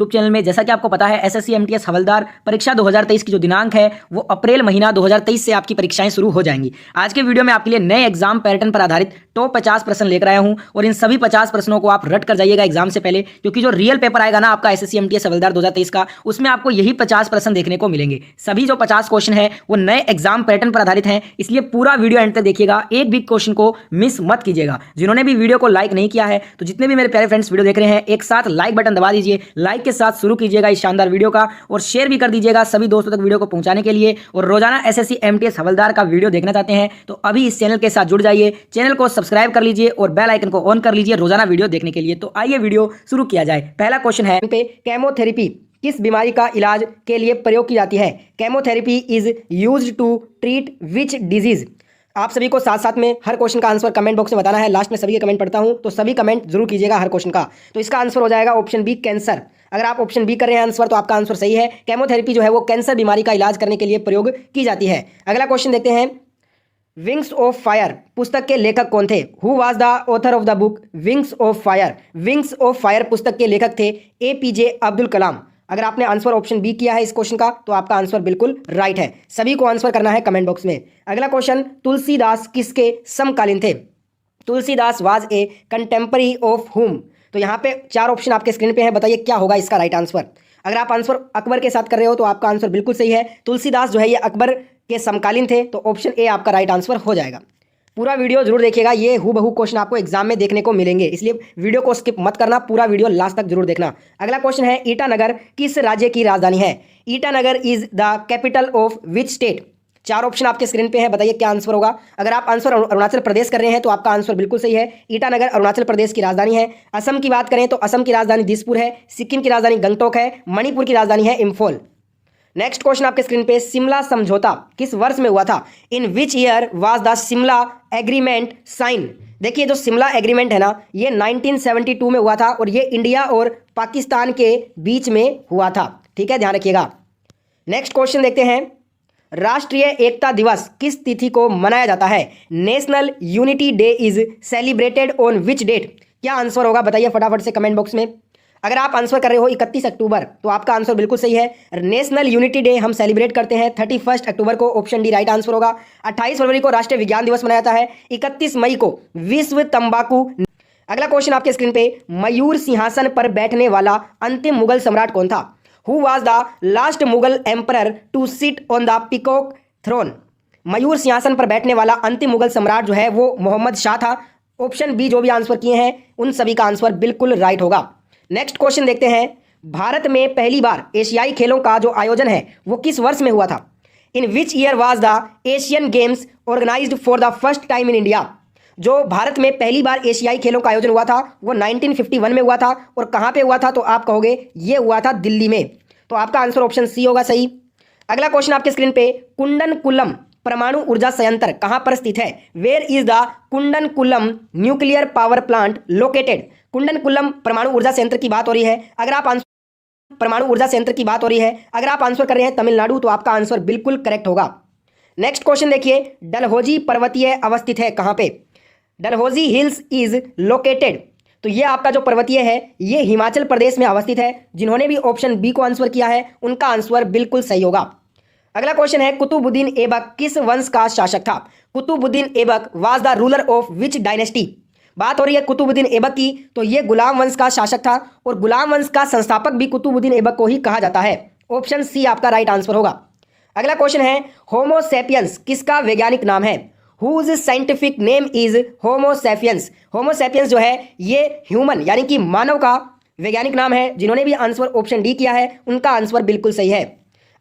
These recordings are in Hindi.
यूट्यूब चैनल में। जैसा कि आपको पता है एसएससी एमटीएस हवलदार परीक्षा 2023 की जो दिनांक है वो अप्रैल महीना 2023 से आपकी परीक्षाएं शुरू हो जाएंगी। आज के वीडियो में आपके लिए नए एग्जाम पैटर्न पर आधारित टॉप 50 प्रश्न लेकर आया हूं और इन सभी 50 प्रश्नों को आप रट कर जाइएगा एग्जाम से पहले, क्योंकि जो रियल पेपर आएगा ना आपका एसएससी एमटीएस हवलदार 2023 का, उसमें आपको यही 50 प्रश्न देखने को मिलेंगे। सभी जो 50 क्वेश्चन है वो नए एग्जाम पैटर्न पर आधारित हैं, इसलिए पूरा वीडियो एंड तक देखिएगा, एक भी क्वेश्चन को मिस मत कीजिएगा। जिन्होंने भी वीडियो को लाइक नहीं किया है तो जितने भी मेरे प्यारे फ्रेंड्स वीडियो देख रहे हैं एक साथ लाइक बटन दबा दीजिए, लाइक के साथ शुरू कीजिएगा इस शानदार वीडियो का और शेयर भी कर दीजिएगा सभी दोस्तों तक वीडियो को पहुंचाने के लिए। और रोजाना एसएससी एमटीएस हवलदार का वीडियो देखना चाहते हैं तो अभी इस चैनल के साथ जुड़ जाइए, चैनल को सब्सक्राइब कर लीजिए और बेल आइकन को ऑन कर लीजिए रोजाना वीडियो देखने के लिए। तो आइए वीडियो शुरू किया जाए। पहला क्वेश्चन है पे केमोथेरेपी किस बीमारी का इलाज के लिए प्रयोग की जाती है? Chemotherapy is used to treat which disease? आप सभी को साथ साथ में हर क्वेश्चन का आंसर कमेंट बॉक्स में बताना है। लास्ट में सभी के कमेंट पढ़ता हूं तो सभी कमेंट जरूर कीजिएगा हर क्वेश्चन का। तो इसका आंसर हो जाएगा ऑप्शन बी, कैंसर। अगर आप ऑप्शन बी कर रहे हैं आंसर तो आपका आंसर सही है। केमोथेरेपी जो है वो कैंसर बीमारी का इलाज करने के लिए प्रयोग की जाती है। अगला क्वेश्चन देखते हैं, विंग्स ऑफ फायर पुस्तक के लेखक कौन थे? Who was the author of the book wings of fire? Wings of fire पुस्तक के लेखक थे एपीजे अब्दुल कलाम। अगर आपने आंसर ऑप्शन बी किया है इस क्वेश्चन का तो आपका आंसर बिल्कुल राइट है। सभी को आंसर करना है कमेंट बॉक्स में। अगला क्वेश्चन, तुलसीदास किसके समकालीन थे? Tulsidas was a contemporary of हुम? तो यहाँ पे 4 ऑप्शन आपके स्क्रीन पे है, बताइए क्या होगा इसका राइट आंसर। अगर आप आंसर अकबर के साथ कर रहे हो तो आपका आंसर बिल्कुल सही है। तुलसीदास जो है ये अकबर के समकालीन थे, तो ऑप्शन ए आपका राइट आंसर हो जाएगा। पूरा वीडियो जरूर देखिएगा, ये हूबहू क्वेश्चन आपको एग्जाम में देखने को मिलेंगे, इसलिए वीडियो को स्किप मत करना, पूरा वीडियो लास्ट तक जरूर देखना। अगला क्वेश्चन है, ईटानगर किस राज्य की राजधानी है? Itanagar is the capital of which state? 4 option आपके स्क्रीन पे है, बताइए क्या आंसर होगा। अगर आप आंसर अरुणाचल प्रदेश कर रहे हैं तो आपका आंसर बिल्कुल सही है। ईटानगर अरुणाचल प्रदेश की राजधानी है। असम की बात करें तो असम की राजधानी दिसपुर है। सिक्किम की राजधानी गंगटोक है। मणिपुर की राजधानी है इम्फॉल। नेक्स्ट क्वेश्चन आपके स्क्रीन पे, शिमला समझौता किस वर्ष में हुआ था? In which year was the Shimla agreement sign? देखिए जो शिमला एग्रीमेंट है ना ये 1972 में हुआ था और ये इंडिया और पाकिस्तान के बीच में हुआ था। ठीक है, ध्यान रखिएगा। नेक्स्ट क्वेश्चन देखते हैं, राष्ट्रीय एकता दिवस किस तिथि को मनाया जाता है? National unity day is celebrated on which date? क्या आंसर होगा बताइए फटाफट से कमेंट बॉक्स में। अगर आप आंसर कर रहे हो 31 अक्टूबर तो आपका आंसर बिल्कुल सही है। नेशनल यूनिटी डे हम सेलिब्रेट करते हैं 31 अक्टूबर को, ऑप्शन डी राइट आंसर होगा। 28 फरवरी को राष्ट्रीय विज्ञान दिवस मनाया जाता है। 31 मई को विश्व तंबाकू। अगला क्वेश्चन आपके स्क्रीन पे, मयूर सिंहासन पर बैठने वाला अंतिम मुगल सम्राट कौन था? Who was the last Mughal emperor to sit on the peacock throne? मयूर सिंहासन पर बैठने वाला अंतिम मुगल सम्राट जो है वो मोहम्मद शाह था। ऑप्शन बी जो भी आंसर किए हैं उन सभी का आंसर बिल्कुल राइट होगा। नेक्स्ट क्वेश्चन देखते हैं, भारत में पहली बार एशियाई खेलों का जो आयोजन है वो किस वर्ष में हुआ था? In which year was the Asian Games organised for the first time in India? जो भारत में पहली बार एशियाई खेलों का आयोजन हुआ था वो 1951 में हुआ था। और कहाँ पे हुआ था तो आप कहोगे ये हुआ था दिल्ली में, तो आपका आंसर ऑप्शन सी होगा सही। अगला क्वेश्चन आपके स्क्रीन पे, कुंडनकुलम परमाणु ऊर्जा संयंत्र कहां पर स्थित है? Where is the Kudankulam nuclear power plant located? Kudankulam परमाणु ऊर्जा संयंत्र की बात हो रही है। अगर आप परमाणु ऊर्जा संयंत्र की बात हो रही है, अगर आप आंसर कर रहे हैं तमिलनाडु तो आपका आंसर बिल्कुल करेक्ट होगा। नेक्स्ट क्वेश्चन देखिए, डलहौजी पर्वतीय अवस्थित है कहां पे? डलहौजी हिल्स इज लोकेटेड, तो ये आपका जो पर्वतीय है ये हिमाचल प्रदेश में अवस्थित है। जिन्होंने भी ऑप्शन बी को आंसर किया है उनका आंसर बिल्कुल सही होगा। अगला क्वेश्चन है, कुतुबुद्दीन ऐबक किस वंश का शासक था? Qutbuddin Aibak was the ruler of which dynasty? बात हो रही है कुतुबुद्दीन ऐबक की, तो ये गुलाम वंश का शासक था और गुलाम वंश का संस्थापक भी कुतुबुद्दीन ऐबक को ही कहा जाता है। ऑप्शन सी आपका राइट आंसर होगा। अगला क्वेश्चन है, होमो सैपियंस किसका वैज्ञानिक नाम है? Whose scientific name is homo sapiens? Homo sapiens जो है ये ह्यूमन यानी कि मानव का वैज्ञानिक नाम है। जिन्होंने भी आंसर ऑप्शन डी किया है उनका आंसर बिल्कुल सही है।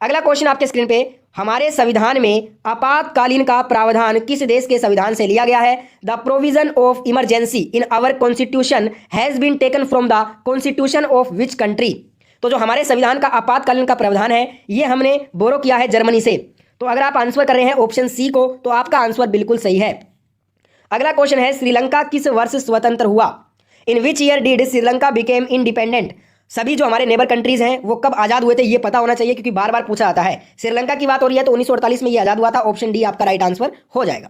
अगला क्वेश्चन आपके स्क्रीन पे, हमारे संविधान में आपातकालीन का प्रावधान किस देश के संविधान से लिया गया है? The provision of emergency in our constitution has been taken from the constitution of which country? तो जो हमारे संविधान का आपातकालीन का प्रावधान है ये हमने बोरो किया है जर्मनी से। तो अगर आप आंसर कर रहे हैं ऑप्शन सी को तो आपका आंसर बिल्कुल सही है। अगला क्वेश्चन है, श्रीलंका किस वर्ष स्वतंत्र हुआ? In which year did Sri Lanka became independent? सभी जो हमारे नेबर कंट्रीज हैं वो कब आज़ाद हुए थे ये पता होना चाहिए, क्योंकि बार बार पूछा जाता है। श्रीलंका की बात हो रही है तो 1948 में ये आज़ाद हुआ था। ऑप्शन डी आपका राइट आंसर हो जाएगा।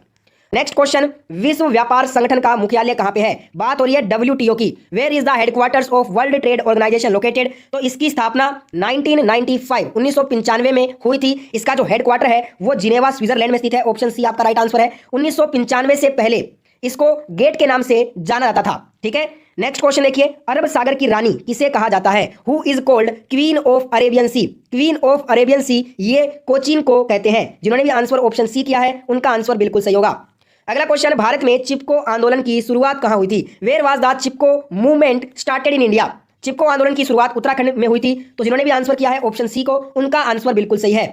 नेक्स्ट क्वेश्चन, विश्व व्यापार संगठन का मुख्यालय कहां पे है? बात हो रही है WTO की। Where is the headquarters of world trade organisation located? तो इसकी स्थापना 1995 में हुई थी। इसका जो हेडक्वार्टर है वो जिनेवा स्विट्जरलैंड में स्थित है। ऑप्शन सी आपका राइट आंसर है। 1995 से पहले इसको गेट के नाम से जाना जाता था। ठीक है, नेक्स्ट क्वेश्चन देखिए, अरब सागर की रानी किसे कहा जाता है? Who is called queen of Arabian Sea? Queen of Arabian Sea ये कोचीन को कहते हैं। जिन्होंने भी आंसर ऑप्शन सी किया है उनका आंसर बिल्कुल सही होगा। अगला क्वेश्चन, भारत में चिपको आंदोलन की शुरुआत कहां हुई थी? Where was the Chipko movement started in India? Chipko आंदोलन की शुरुआत उत्तराखंड में हुई थी। तो जिन्होंने भी आंसर किया है ऑप्शन सी को, उनका आंसर बिल्कुल सही है।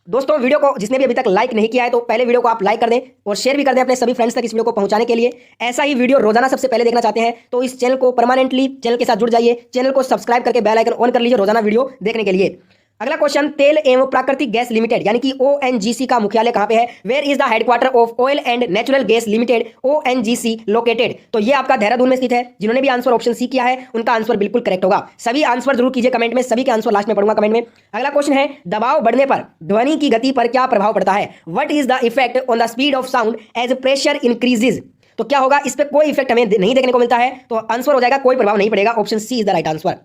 दोस्तों, वीडियो को जिसने भी अभी तक लाइक नहीं किया है तो पहले वीडियो को आप लाइक कर दें और शेयर भी कर दें अपने सभी फ्रेंड्स तक इस वीडियो को पहुंचाने के लिए। ऐसा ही वीडियो रोजाना सबसे पहले देखना चाहते हैं तो इस चैनल को परमानेंटली चैनल के साथ जुड़ जाइए। चैनल को सब्सक्राइब करके बेल आइकन ऑन कर लीजिए रोजाना वीडियो देखने के लिए। अगला क्वेश्चन, तेल एवं प्राकृतिक गैस लिमिटेड यानी कि ONGC का मुख्यालय कहां पे है? Where is the headquarter of oil and natural gas limited ONGC located? तो ये आपका देहरादून में स्थित है। जिन्होंने भी आंसर ऑप्शन सी किया है उनका आंसर बिल्कुल करेक्ट होगा। सभी आंसर जरूर कीजिए कमेंट में, सभी के आंसर लास्ट में पढ़ूंगा कमेंट में। अगला क्वेश्चन है, दबाव बढ़ने पर ध्वनि की गति पर क्या प्रभाव पड़ता है? What is the effect on the speed of sound as pressure increases? तो क्या होगा? इस पर कोई इफेक्ट हमें नहीं देखने को मिलता है, तो आंसर हो जाएगा कोई प्रभाव नहीं पड़ेगा। Option C is the right answer.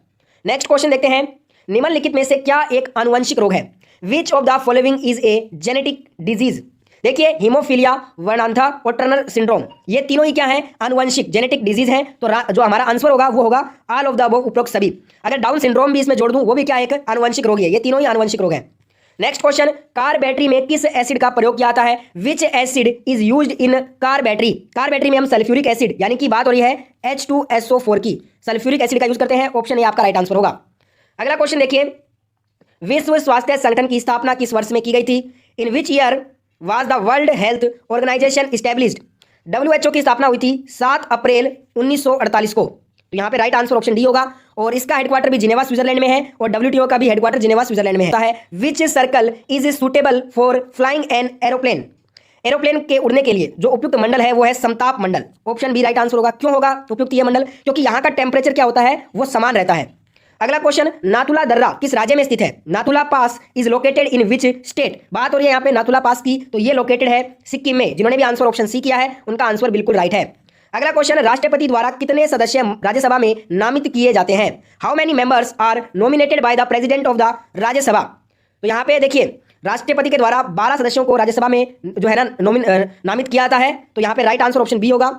Next question देखते हैं, निम्नलिखित में से क्या एक आनुवंशिक रोग है? Which of the following is a genetic disease? देखिए, हीमोफीलिया, वर्णांथा और टर्नर सिंड्रोम, ये तीनों ही क्या है? आनुवंशिक जेनेटिक डिजीज हैं। तो जो हमारा आंसर होगा वो होगा ऑल ऑफ द अबव, उपरोक्त सभी। अगर डाउन सिंड्रोम भी इसमें जोड़ दूं वो भी क्या एक आनुवंशिक रोग है। ये तीनों ही आनुवंशिक रोग है। नेक्स्ट क्वेश्चन, कार बैटरी में किस एसिड का प्रयोग किया जाता है? विच acid is used in car battery? Car battery में हम सल्फ्यूरिक एसिड यानी कि बात हो रही है H2SO4 की, सल्फ्यूरिक एसिड का यूज करते हैं। ऑप्शन ए आपका राइट आंसर होगा। अगला क्वेश्चन देखिए, विश्व स्वास्थ्य संगठन की स्थापना किस वर्ष में की गई थी? In which year was the World Health Organization established? WHO की स्थापना हुई थी 7 अप्रैल 1948 को। तो यहाँ पे राइट आंसर ऑप्शन डी होगा। और इसका हेडक्वार्टर भी जिनेवा स्विट्जरलैंड में है और WTO का भी हेडक्वार्टर जिनेवा स्विट्जरलैंड में है। Which circle is suitable for flying an aeroplane? Aeroplane के उड़ने के लिए जो उपयुक्त मंडल है वो है समताप मंडल। ऑप्शन बी राइट आंसर होगा। क्यों होगा उपयुक्त ये मंडल? क्योंकि यहाँ का टेम्परेचर क्या होता है? वो समान रहता है। अगला क्वेश्चन, नाथुला दर्रा किस राज्य में स्थित है? Nathula pass is located in which state? बात हो रही है यहाँ पे नाथुला पास की, तो ये लोकेटेड है सिक्किम में। जिन्होंने भी आंसर ऑप्शन सी किया है उनका आंसर बिल्कुल राइट है। अगला क्वेश्चन, राष्ट्रपति द्वारा कितने सदस्य राज्यसभा में नामित किए जाते हैं? How many members are nominated by the president of the Rajya Sabha? तो यहाँ पे देखिए, राष्ट्रपति के द्वारा 12 सदस्यों को राज्यसभा में जो है ना नामित किया जाता है। तो यहाँ पे राइट आंसर ऑप्शन बी होगा।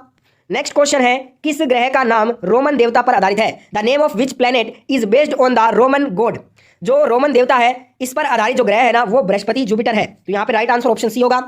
नेक्स्ट क्वेश्चन है, किस ग्रह का नाम रोमन देवता पर आधारित है? The name of which planet is based on the Roman God? जो रोमन देवता है इस पर आधारित जो ग्रह है ना वो बृहस्पति जुपिटर है। तो यहाँ पे राइट आंसर ऑप्शन सी होगा।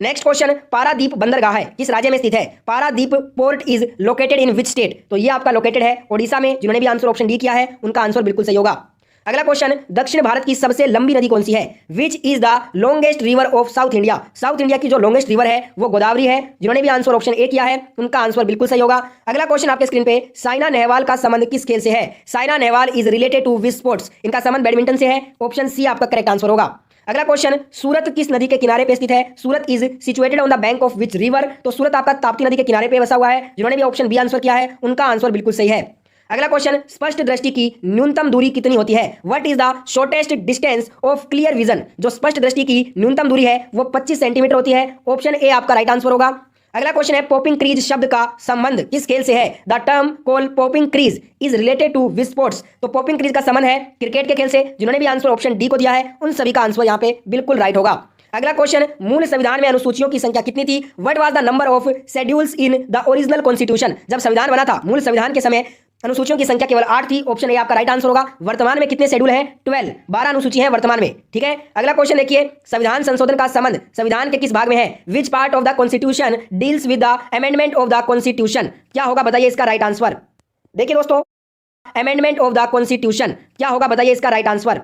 नेक्स्ट क्वेश्चन, पारादीप बंदरगाह है किस राज्य में स्थित है? Paradip port is located in which state? तो ये आपका लोकेटेड है ओडिशा में। जिन्होंने भी आंसर ऑप्शन डी किया है उनका आंसर बिल्कुल सही होगा। अगला क्वेश्चन, दक्षिण भारत की सबसे लंबी नदी कौन सी है? Which is the longest river of south India? South India की जो लॉन्गेस्ट रिवर है वो गोदावरी है। जिन्होंने भी आंसर ऑप्शन ए किया है उनका आंसर बिल्कुल सही होगा। अगला क्वेश्चन आपके स्क्रीन पे, साइना नेहवाल का संबंध किस खेल से है? Saina Nehwal is related to which sports? इनका संबंध बैडमिंटन से है। ऑप्शन सी आपका करेक्ट आंसर होगा। अगला क्वेश्चन, सूरत किस नदी के किनारे पे स्थित है? Surat is situated on the bank of which river? तो सूरत आपका ताप्ती नदी के किनारे पे बसा हुआ है। जिन्होंने भी ऑप्शन बी आंसर किया है उनका आंसर बिल्कुल सही है। अगला क्वेश्चन, स्पष्ट दृष्टि की न्यूनतम दूरी कितनी होती है? What is the shortest distance of clear vision? जो स्पष्ट दृष्टि की न्यूनतम दूरी है वो 25 सेंटीमीटर होती है। ऑप्शन ए आपका राइट आंसर होगा। अगला क्वेश्चन है, पॉपिंग क्रीज शब्द का संबंध किस खेल से है? The term call popping crease is related to which sports? तो पॉपिंग क्रीज का संबंध है क्रिकेट के खेल से। जिन्होंने भी आंसर ऑप्शन डी को दिया है उन सभी का आंसर यहाँ पे बिल्कुल राइट होगा। अगला क्वेश्चन, मूल संविधान में अनुसूचियों की संख्या कितनी थी? What was the number of schedules in the original constitution? जब संविधान बना था मूल संविधान के समय अनुसूचियों की संख्या केवल 8 थी। ऑप्शन ए आपका राइट आंसर होगा। वर्तमान में कितने शेड्यूल हैं? 12 अनुसूची हैं वर्तमान में। ठीक है, अगला क्वेश्चन देखिए, संविधान संशोधन का संबंध संविधान के किस भाग में है? Which part of the constitution deals with the amendment of the constitution? क्या होगा बताइए इसका राइट आंसर? देखिए दोस्तों, अमेंडमेंट ऑफ द कॉन्स्टिट्यूशन क्या होगा बताइए इसका राइट आंसर?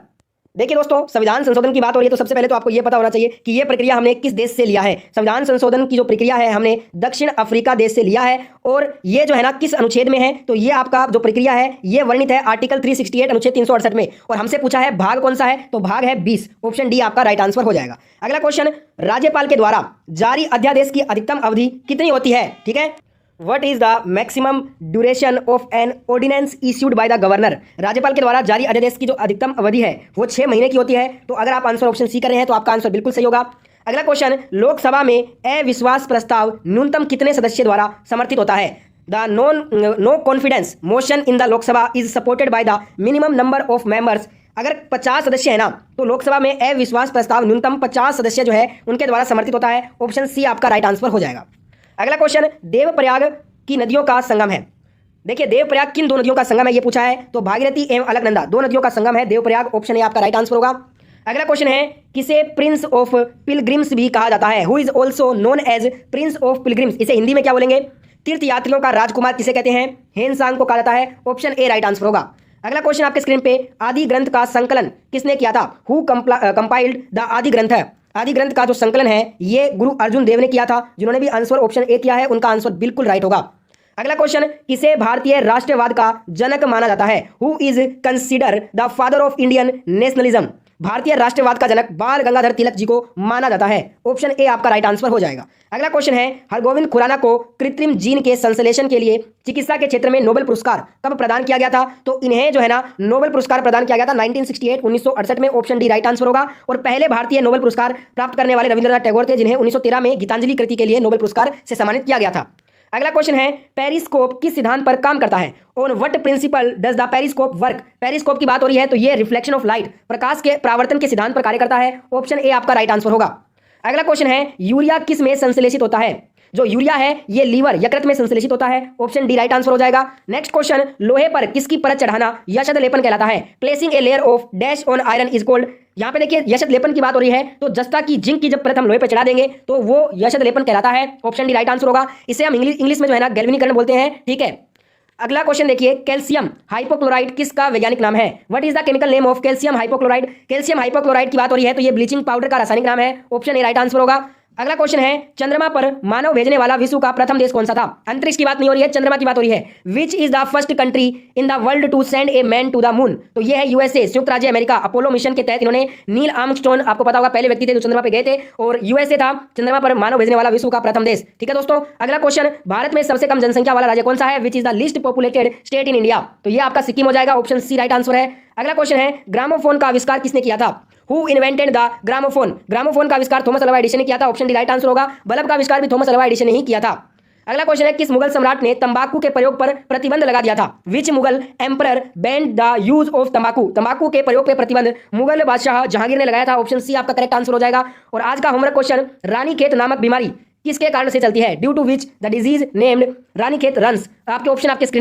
देखिए दोस्तों, संविधान संशोधन की बात हो रही है तो सबसे पहले तो आपको यह पता होना चाहिए कि यह प्रक्रिया हमने किस देश से लिया है। संविधान संशोधन की जो प्रक्रिया है हमने दक्षिण अफ्रीका देश से लिया है। और ये जो है ना किस अनुच्छेद में है? तो ये आपका जो प्रक्रिया है ये वर्णित है आर्टिकल 368 अनुच्छेद 368 में। और हमसे पूछा है भाग कौन सा है? तो भाग है 20। ऑप्शन डी आपका राइट आंसर हो जाएगा। अगला क्वेश्चन, राज्यपाल के द्वारा जारी अध्यादेश की अधिकतम अवधि कितनी होती है? ठीक है, What is the maximum duration of an ordinance issued by the governor? राज्यपाल के द्वारा जारी अध्यादेश की जो अधिकतम अवधि है वो 6 महीने की होती है। तो अगर आप आंसर ऑप्शन सी कर रहे हैं तो आपका आंसर बिल्कुल सही होगा। अगला क्वेश्चन, लोकसभा में अविश्वास प्रस्ताव न्यूनतम कितने सदस्य द्वारा समर्थित होता है? The no confidence motion in the Lok Sabha is supported by the minimum number of members. अगर 50 सदस्य है ना, तो लोकसभा में अविश्वास प्रस्ताव न्यूनतम 50 सदस्य जो है उनके द्वारा समर्थित होता है। ऑप्शन सी आपका राइट आंसर हो जाएगा। अगला क्वेश्चन, देवप्रयाग की नदियों का संगम है। देखिए, देवप्रयाग किन दो नदियों का संगम है ये पूछा है, तो भागीरथी एवं अलकनंदा दो नदियों का संगम है देवप्रयाग। ऑप्शन ए आपका राइट आंसर होगा। अगला क्वेश्चन है, किसे प्रिंस ऑफ पिलग्रिम्स भी कहा जाता है? Who is also known as prince of pilgrims. इसे हिंदी में क्या बोलेंगे? तीर्थ यात्रियों का राजकुमार किसे कहते हैं? हेनसांग को कहा जाता है। ऑप्शन ए राइट आंसर होगा। अगला क्वेश्चन आपके स्क्रीन पे, आदि ग्रंथ का संकलन किसने किया था? हु कंपाइल्ड द आदि ग्रंथ है। आदि ग्रंथ का जो संकलन है ये गुरु अर्जुन देव ने किया था। जिन्होंने भी आंसर ऑप्शन ए किया है उनका आंसर बिल्कुल राइट होगा। अगला क्वेश्चन, किसे भारतीय राष्ट्रवाद का जनक माना जाता है? Who is consider the father of Indian nationalism. भारतीय राष्ट्रवाद का जनक बाल गंगाधर तिलक जी को माना जाता है। ऑप्शन ए आपका राइट आंसर हो जाएगा। अगला क्वेश्चन है, हरगोविंद खुराना को कृत्रिम जीन के संश्लेषण के लिए चिकित्सा के क्षेत्र में नोबेल पुरस्कार कब प्रदान किया गया था? तो इन्हें जो है ना नोबेल पुरस्कार प्रदान किया गया था 1968 1968 में। ऑप्शन डी राइट आंसर होगा। और पहले भारतीय नोबेल पुरस्कार प्राप्त करने वाले रविंद्रनाथ टैगोर थे, जिन्हें 1913 में गीतांजलि कृति के लिए नोबेल पुरस्कार से सम्मानित किया गया था। अगला क्वेश्चन है, पेरिस्कोप किस सिद्धांत पर काम करता है? On what principle does the periscope work. Periscope की बात हो रही है तो ये रिफ्लेक्शन ऑफ लाइट, प्रकाश के परावर्तन के सिद्धांत पर कार्य करता है। ऑप्शन ए आपका राइट आंसर होगा। अगला क्वेश्चन है, यूरिया किस में संश्लेषित होता है? जो यूरिया है ये लीवर यकृत में संश्लेषित होता है। ऑप्शन डी राइट आंसर हो जाएगा। नेक्स्ट क्वेश्चन, लोहे पर किसकी परत चढ़ाना यशद लेपन कहलाता है? Placing a layer of dash on iron is called. यहाँ पे देखिए यशद लेपन की बात हो रही है, तो जस्ता की जिंक की जब परत हम लोहे पर चढ़ा देंगे तो वो यशद लेपन कहलाता है। ऑप्शन डी राइट आंसर होगा। इसे हम इंग्लिश में जो है ना गैल्वेनीकरण बोलते हैं। ठीक है, अगला क्वेश्चन देखिए, कैल्शियम हाइपोक्लोराइड किसका वैज्ञानिक नाम है? What is the chemical name of calcium hypochloride. Calcium hypochloride की बात हो रही है तो ये ब्लीचिंग पाउडर का रासायनिक नाम है। ऑप्शन ए राइट आंसर होगा। अगला क्वेश्चन है, चंद्रमा पर मानव भेजने वाला विश्व का प्रथम देश कौन सा था? अंतरिक्ष की बात नहीं हो रही है, चंद्रमा की बात हो रही है। Which is the first country in the world to send a man to the moon. तो ये है यूएसए, संयुक्त राज्य अमेरिका। अपोलो मिशन के तहत इन्होंने नील आर्मस्ट्रॉन्ग, आपको पता होगा पहले व्यक्ति थे जो चंद्रमा पे गए थे, और यूएसए था चंद्रमा पर मानव भेजने वाला विश्व का प्रथम देश। ठीक है दोस्तों, अगला क्वेश्चन, भारत में सबसे कम जनसंख्या वाला राज्य कौन सा है? Which is the least populated state in India. तो ये आपका सिक्किम हो जाएगा। ऑप्शन सी राइट आंसर है। अगला क्वेश्चन है, ग्रामोफोन का आविष्कार किसने किया था? Who invented the gramophone. Gramophone का आविष्कार थॉमस अल्वा एडिसन ने किया था। ऑप्शन डी राइट आंसर होगा। बल्ब का आविष्कार भी थॉमस अल्वा एडिसन ने ही किया था। अगला क्वेश्चन है, किस मुगल सम्राट ने तंबाकू के प्रयोग पर प्रतिबंध लगा दिया था? Which Mughal emperor banned the use of तंबाकू। तंबाकू के प्रयोग पर प्रतिबंध मुगल बादशाह जहांगीर ने लगाया था। ऑप्शन सी आपका करेक्ट आंसर हो जाएगा। और आज का होमवर्क क्वेश्चन, रानीखेत नामक बीमारी किसके कारण से चलती है? Due to which the disease named Ranikhet runs. आपके ऑप्शन आपके स्क्रीन